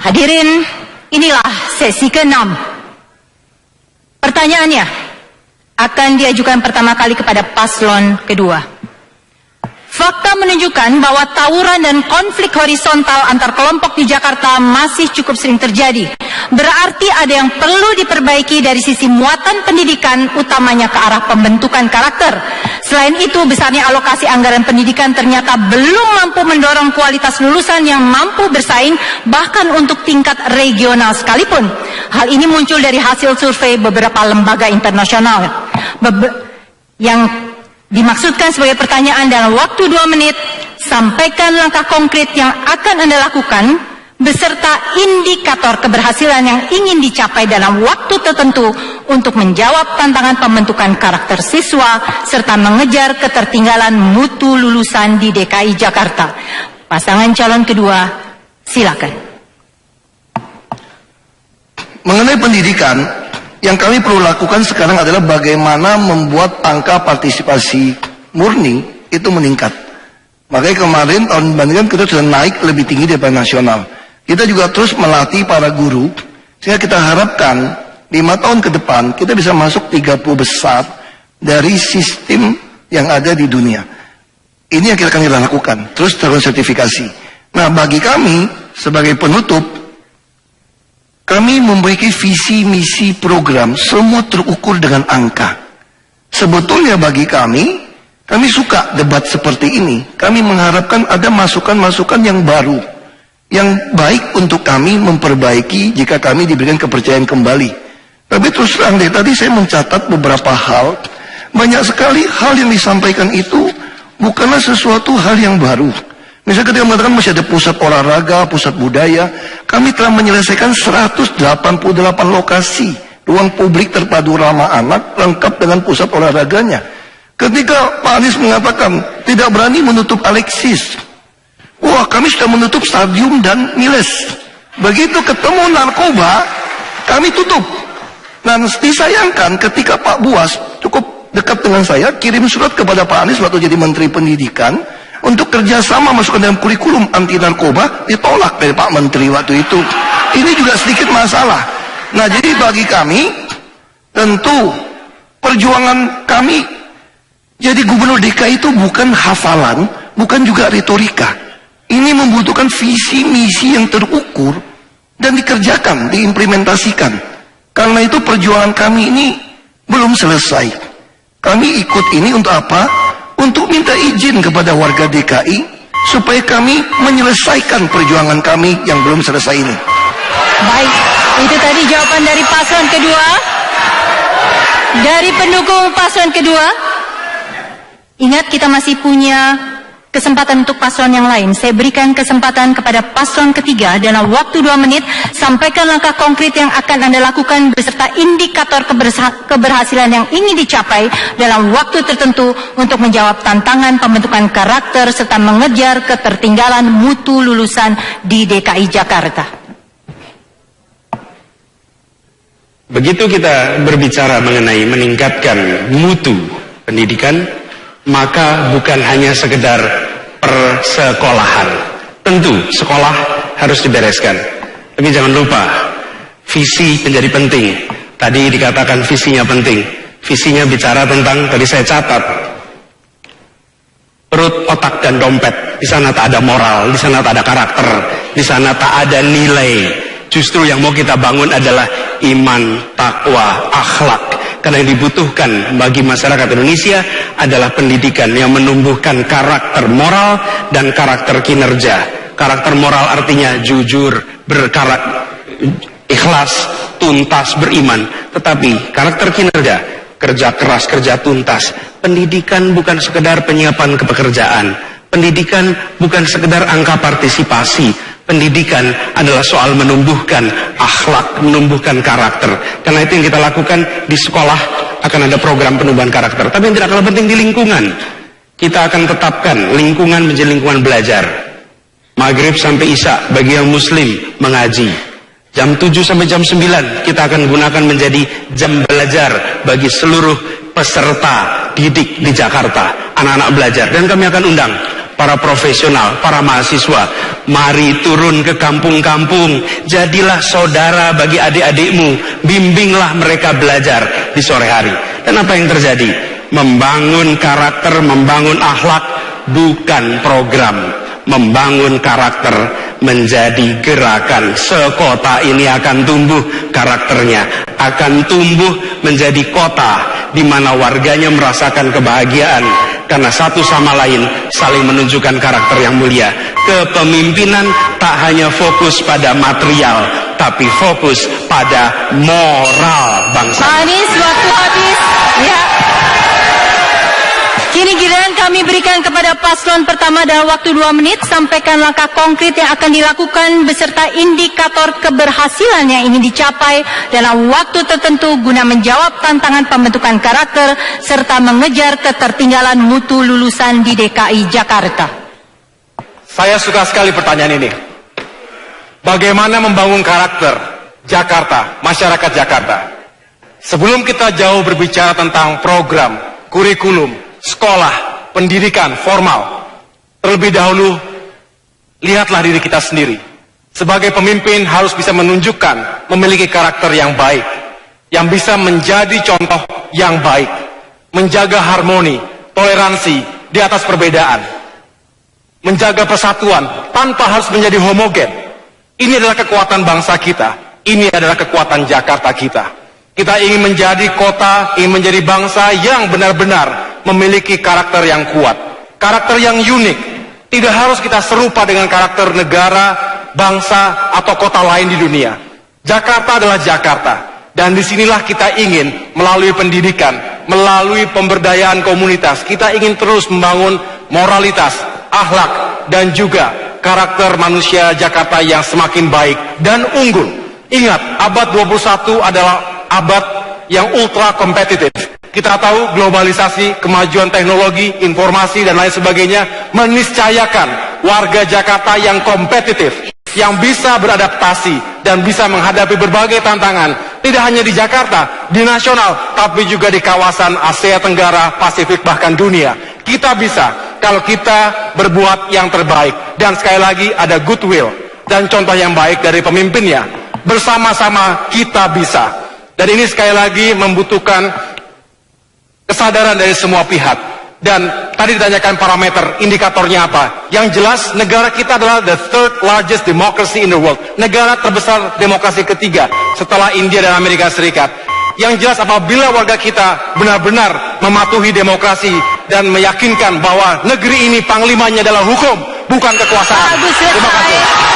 Hadirin, inilah sesi ke-6. Pertanyaannya akan diajukan pertama kali kepada paslon kedua. Fakta menunjukkan bahwa tawuran dan konflik horizontal antar kelompok di Jakarta masih cukup sering terjadi. Berarti ada yang perlu diperbaiki dari sisi muatan pendidikan, utamanya ke arah pembentukan karakter. Selain itu, besarnya alokasi anggaran pendidikan ternyata belum mampu mendorong kualitas lulusan yang mampu bersaing, bahkan untuk tingkat regional sekalipun. Hal ini muncul dari hasil survei beberapa lembaga internasional. Yang dimaksudkan sebagai pertanyaan dalam waktu 2 menit, sampaikan langkah konkret yang akan Anda lakukan, beserta indikator keberhasilan yang ingin dicapai dalam waktu tertentu untuk menjawab tantangan pembentukan karakter siswa, serta mengejar ketertinggalan mutu lulusan di DKI Jakarta. Pasangan calon kedua, silakan. Mengenai pendidikan, yang kami perlu lakukan sekarang adalah bagaimana membuat angka partisipasi murni itu meningkat. Makanya kemarin tahun bandingkan kita sudah naik lebih tinggi daripada nasional. Kita juga terus melatih para guru, sehingga kita harapkan 5 tahun ke depan kita bisa masuk 30 besar dari sistem yang ada di dunia. Ini yang kita akan lakukan, terus sertifikasi. Nah, bagi kami sebagai penutup, kami memiliki visi, misi, program, semua terukur dengan angka. Sebetulnya bagi kami suka debat seperti ini. Kami mengharapkan ada masukan-masukan yang baru, yang baik untuk kami memperbaiki jika kami diberikan kepercayaan kembali. Tapi terus terang deh, tadi saya mencatat beberapa hal. Banyak sekali hal yang disampaikan itu bukanlah sesuatu hal yang baru. Misalnya ketika mengatakan masih ada pusat olahraga, pusat budaya, kami telah menyelesaikan 188 lokasi ruang publik terpadu ramah anak lengkap dengan pusat olahraganya. Ketika Pak Anies mengatakan tidak berani menutup Alexis, wah, kami sudah menutup stadium dan Miles. Begitu ketemu narkoba, kami tutup. Nah, disayangkan ketika Pak Buas cukup dekat dengan saya, kirim surat kepada Pak Anies waktu jadi Menteri Pendidikan untuk kerjasama masukkan dalam kurikulum anti narkoba, ditolak dari Pak Menteri waktu itu. Ini juga sedikit masalah. Nah, jadi bagi kami, tentu perjuangan kami jadi gubernur DKI itu bukan hafalan, bukan juga retorika. Ini membutuhkan visi misi yang terukur dan dikerjakan, diimplementasikan. Karena itu perjuangan kami ini belum selesai. Kami ikut ini untuk apa? Untuk minta izin kepada warga DKI supaya kami menyelesaikan perjuangan kami yang belum selesai ini. Baik, itu tadi jawaban dari paslon kedua. Dari pendukung paslon kedua, ingat kita masih punya kesempatan untuk paslon yang lain. Saya berikan kesempatan kepada paslon ketiga dalam waktu 2 menit, sampaikan langkah konkret yang akan Anda lakukan beserta indikator keberhasilan yang ingin dicapai dalam waktu tertentu untuk menjawab tantangan pembentukan karakter serta mengejar ketertinggalan mutu lulusan di DKI Jakarta. Begitu kita berbicara mengenai meningkatkan mutu pendidikan, maka bukan hanya sekedar persekolahan. Tentu sekolah harus dibereskan, tapi jangan lupa visi menjadi penting. Tadi dikatakan visinya penting. Visinya bicara tentang, tadi saya catat, perut, otak, dan dompet. Di sana tak ada moral, di sana tak ada karakter, di sana tak ada nilai. Justru yang mau kita bangun adalah iman, takwa, akhlak. Karena yang dibutuhkan bagi masyarakat Indonesia adalah pendidikan yang menumbuhkan karakter moral dan karakter kinerja. Karakter moral artinya jujur, ikhlas, tuntas, beriman. Tetapi karakter kinerja, kerja keras, kerja tuntas. Pendidikan bukan sekedar penyiapan kepekerjaan. Pendidikan bukan sekedar angka partisipasi. Pendidikan adalah soal menumbuhkan akhlak, menumbuhkan karakter. Karena itu yang kita lakukan di sekolah, akan ada program penumbuhan karakter. Tapi yang tidak kalah penting di lingkungan, kita akan tetapkan lingkungan menjadi lingkungan belajar. Maghrib sampai Isya bagi yang muslim mengaji. Jam 7 sampai jam 9 kita akan gunakan menjadi jam belajar bagi seluruh peserta didik di Jakarta. Anak-anak belajar, dan kami akan undang para profesional, para mahasiswa, mari turun ke kampung-kampung, jadilah saudara bagi adik-adikmu, bimbinglah mereka belajar di sore hari. Dan apa yang terjadi? Membangun karakter, membangun akhlak, bukan program. Membangun karakter menjadi gerakan. Sekota ini akan tumbuh karakternya, akan tumbuh menjadi kota di mana warganya merasakan kebahagiaan karena satu sama lain saling menunjukkan karakter yang mulia. Kepemimpinan tak hanya fokus pada material, tapi fokus pada moral bangsa. Pak Anies, waktu habis. Ya. Kini giliran kami berikan kepada paslon pertama dalam waktu 2 menit. Sampaikan langkah konkret yang akan dilakukan beserta indikator keberhasilan yang ingin dicapai dalam waktu tertentu guna menjawab tantangan pembentukan karakter serta mengejar ketertinggalan mutu lulusan di DKI Jakarta. Saya suka sekali pertanyaan ini. Bagaimana membangun karakter Jakarta, masyarakat Jakarta? Sebelum kita jauh berbicara tentang program, kurikulum, sekolah, pendidikan formal, terlebih dahulu lihatlah diri kita sendiri. Sebagai pemimpin harus bisa menunjukkan memiliki karakter yang baik, yang bisa menjadi contoh yang baik, menjaga harmoni, toleransi di atas perbedaan, menjaga persatuan tanpa harus menjadi homogen. Ini adalah kekuatan bangsa kita, ini adalah kekuatan Jakarta kita. Kita ingin menjadi kota, ingin menjadi bangsa yang benar-benar memiliki karakter yang kuat, karakter yang unik. Tidak harus kita serupa dengan karakter negara, bangsa, atau kota lain di dunia. Jakarta adalah Jakarta, dan disinilah kita ingin melalui pendidikan, melalui pemberdayaan komunitas, kita ingin terus membangun moralitas, akhlak, dan juga karakter manusia Jakarta yang semakin baik dan unggul. Ingat, abad 21 adalah abad yang ultra kompetitif. Kita tahu globalisasi, kemajuan teknologi, informasi, dan lain sebagainya meniscayakan warga Jakarta yang kompetitif, yang bisa beradaptasi dan bisa menghadapi berbagai tantangan, tidak hanya di Jakarta, di nasional, tapi juga di kawasan Asia Tenggara, Pasifik, bahkan dunia. Kita bisa kalau kita berbuat yang terbaik, dan sekali lagi ada goodwill dan contoh yang baik dari pemimpinnya. Bersama-sama kita bisa. Dan ini sekali lagi membutuhkan kesadaran dari semua pihak. Dan tadi ditanyakan parameter, indikatornya apa? Yang jelas negara kita adalah the third largest democracy in the world. Negara terbesar demokrasi ketiga setelah India dan Amerika Serikat. Yang jelas apabila warga kita benar-benar mematuhi demokrasi dan meyakinkan bahwa negeri ini panglimanya adalah hukum, bukan kekuasaan. Terima kasih.